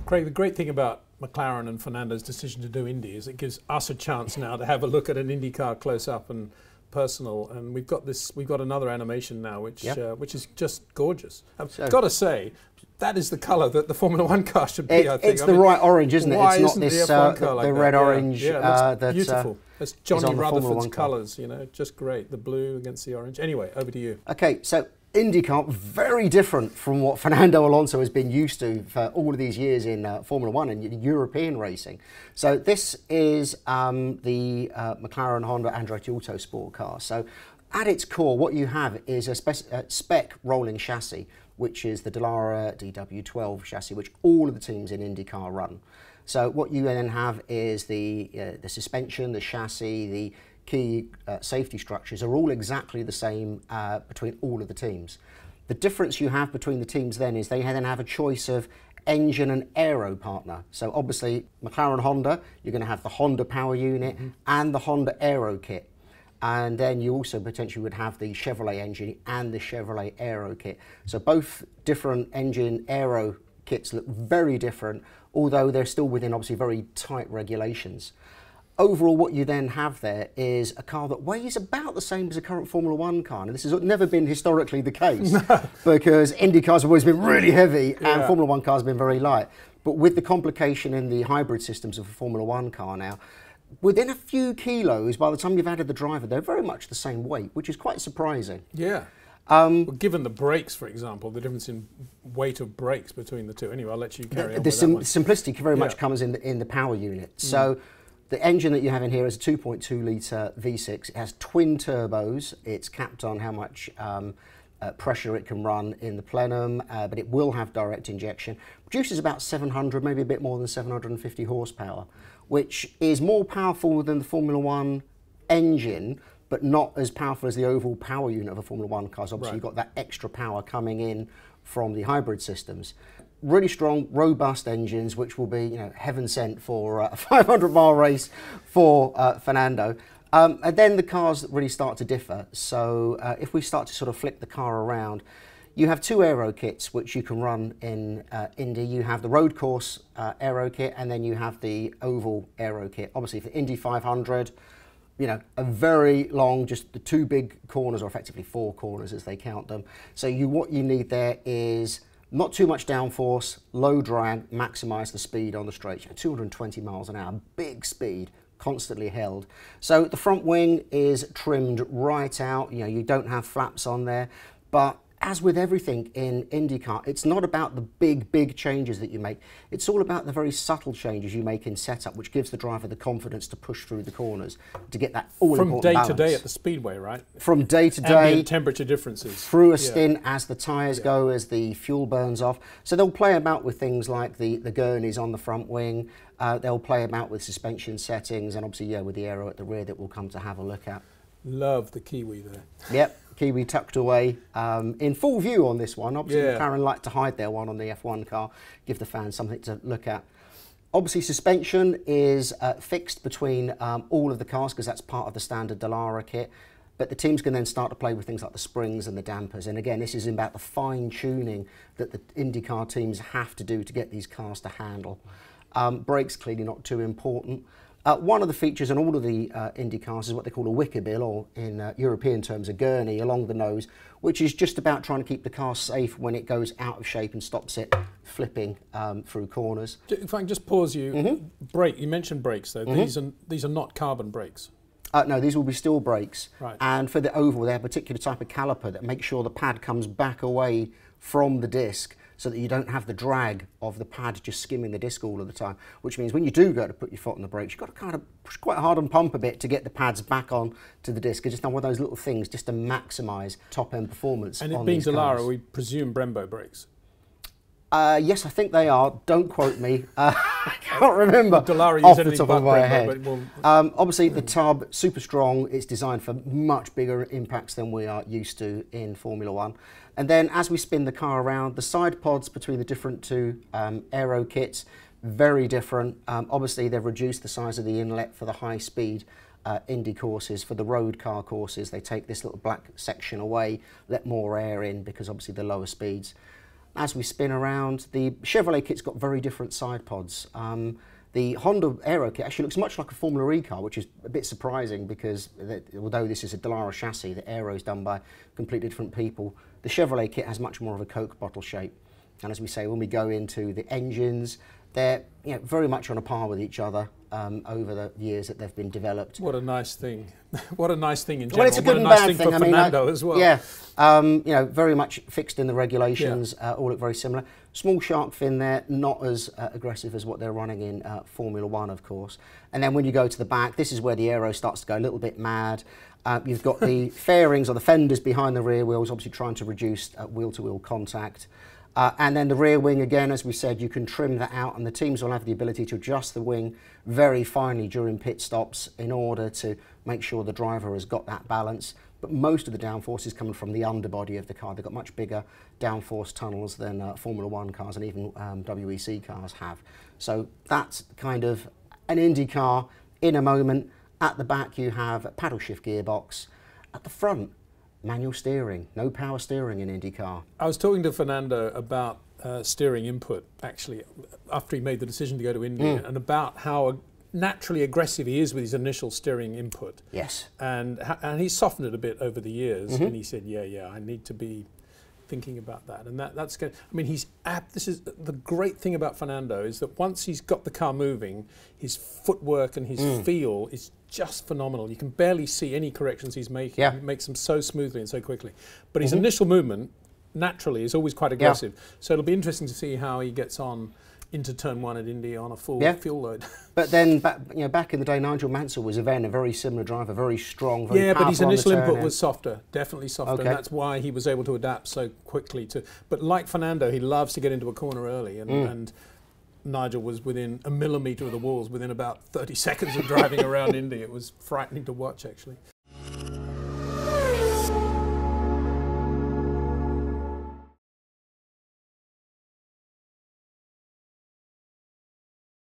Craig, the great thing about McLaren and Fernando's decision to do Indy is it gives us a chance now to have a look at an Indy car close up and personal, and we've got another animation now which is just gorgeous. I've got to say, that is the colour that the Formula One car should be. I think it's the right orange, isn't it? Why it's not isn't this the F1 car like the that? red orange. Yeah, it looks that's beautiful. That's Johnny Rutherford's car. colours, you know, just great. The blue against the orange. Anyway, over to you. Okay, so IndyCar, very different from what Fernando Alonso has been used to for all of these years in Formula One and European racing. So this is the McLaren-Honda Andretti Autosport car. So at its core, what you have is a spec rolling chassis, which is the Dallara DW12 chassis, which all of the teams in IndyCar run. So what you then have is the suspension, the chassis, the key safety structures are all exactly the same between all of the teams. The difference you have between the teams then is they then have a choice of engine and aero partner. So obviously McLaren-Honda, you're going to have the Honda power unit and the Honda aero kit. And then you also potentially would have the Chevrolet engine and the Chevrolet aero kit. So both different engine aero kits look very different, although they're still within obviously very tight regulations. Overall, what you then have there is a car that weighs about the same as a current Formula One car. And this has never been historically the case because Indy cars have always been really heavy and Formula One cars have been very light. But with the complication in the hybrid systems of a Formula One car now, within a few kilos, by the time you've added the driver, they're very much the same weight, which is quite surprising. Yeah. Well, given the brakes, for example, the difference in weight of brakes between the two. Anyway, I'll let you carry on with that one. The simplicity very much comes in the power unit. So the engine that you have in here is a 2.2 litre V6. It has twin turbos. It's capped on how much pressure it can run in the plenum, but it will have direct injection. Produces about 700, maybe a bit more than 750 horsepower, which is more powerful than the Formula One engine, but not as powerful as the overall power unit of a Formula One car. So obviously you've got that extra power coming in from the hybrid systems. Really strong, robust engines, which will be, you know, heaven sent for a 500-mile race for Fernando. And then the cars really start to differ. So if we start to sort of flip the car around, you have two aero kits which you can run in Indy. You have the road course aero kit, and then you have the oval aero kit. Obviously for Indy 500, you know, a very long, just the two big corners, or effectively four corners as they count them. So what you need there is not too much downforce, low drag, maximise the speed on the straight. You know, 220 miles an hour, big speed, constantly held. So the front wing is trimmed right out. You know, you don't have flaps on there, but as with everything in IndyCar, it's not about the big changes that you make. It's all about the very subtle changes you make in setup, which gives the driver the confidence to push through the corners to get that all-important balance. From day to day at the speedway, right? From day to day. Ambient temperature differences. Through a stint as the tyres go, as the fuel burns off. So they'll play about with things like the gurneys on the front wing. They'll play about with suspension settings, and obviously, with the aero at the rear that we'll come to have a look at. Love the Kiwi there. Yep. Kiwi tucked away in full view on this one. Obviously, McLaren like to hide their one on the F1 car, give the fans something to look at. Obviously, suspension is fixed between all of the cars because that's part of the standard Dallara kit. But the teams can then start to play with things like the springs and the dampers. And again, this is about the fine tuning that the IndyCar teams have to do to get these cars to handle. Brakes, clearly not too important. One of the features on all of the Indy cars is what they call a wicker bill, or in European terms a gurney along the nose, which is just about trying to keep the car safe when it goes out of shape and stops it flipping through corners. If I can just pause you, brake. You mentioned brakes though. These are not carbon brakes. No, these will be steel brakes. Right. And for the oval, they have a particular type of caliper that makes sure the pad comes back away from the disc, so that you don't have the drag of the pad just skimming the disc all of the time, which means when you do go to put your foot on the brakes, you've got to kind of push quite hard and pump a bit to get the pads back on to the disc. It's just one of those little things just to maximise top-end performance. And it being Dallara, we presume Brembo brakes? Yes, I think they are. Don't quote me. I can't remember off the top of my head. Obviously, the tub, super strong. It's designed for much bigger impacts than we are used to in Formula One. And then as we spin the car around, the side pods between the different two aero kits, very different. Obviously, they've reduced the size of the inlet for the high-speed Indy courses. For the road car courses, they take this little black section away, let more air in because obviously the lower speeds. as we spin around. The Chevrolet kit's got very different side pods. The Honda Aero kit actually looks much like a Formula E car, which is a bit surprising because although this is a Dallara chassis, the Aero is done by completely different people. The Chevrolet kit has much more of a Coke bottle shape. And as we say, when we go into the engines, they're very much on a par with each other over the years that they've been developed. What a nice thing. What a nice thing in general. Well, it's a good what a and nice bad thing thing. for Fernando as well. Yeah, very much fixed in the regulations, all look very similar. Small shark fin there, not as aggressive as what they're running in Formula One, of course. And then when you go to the back, this is where the Aero starts to go a little bit mad. You've got the fairings or the fenders behind the rear wheels, obviously trying to reduce wheel-to-wheel contact. And then the rear wing, again, as we said, you can trim that out, and the teams will have the ability to adjust the wing very finely during pit stops in order to make sure the driver has got that balance. But most of the downforce is coming from the underbody of the car. They've got much bigger downforce tunnels than Formula One cars and even WEC cars have. So that's kind of an Indy car in a moment. At the back you have a paddle shift gearbox. At the front, manual steering, no power steering in IndyCar. I was talking to Fernando about steering input, actually, after he made the decision to go to Indy, and about how naturally aggressive he is with his initial steering input. Yes. And he's softened it a bit over the years, and he said, yeah, I need to be thinking about that. And that's good. I mean, this is the great thing about Fernando, is that once he's got the car moving, his footwork and his feel is just phenomenal. You can barely see any corrections he's making. Yeah. He makes them so smoothly and so quickly. But his initial movement, naturally, is always quite aggressive. Yeah. So it'll be interesting to see how he gets on into turn one at Indy on a full fuel load. But then, back in the day, Nigel Mansell was a very similar driver, very strong, very powerful. But his initial input was softer, definitely softer, and that's why he was able to adapt so quickly to. But like Fernando, he loves to get into a corner early, and Nigel was within a millimetre of the walls within about 30 seconds of driving around Indy. It was frightening to watch, actually.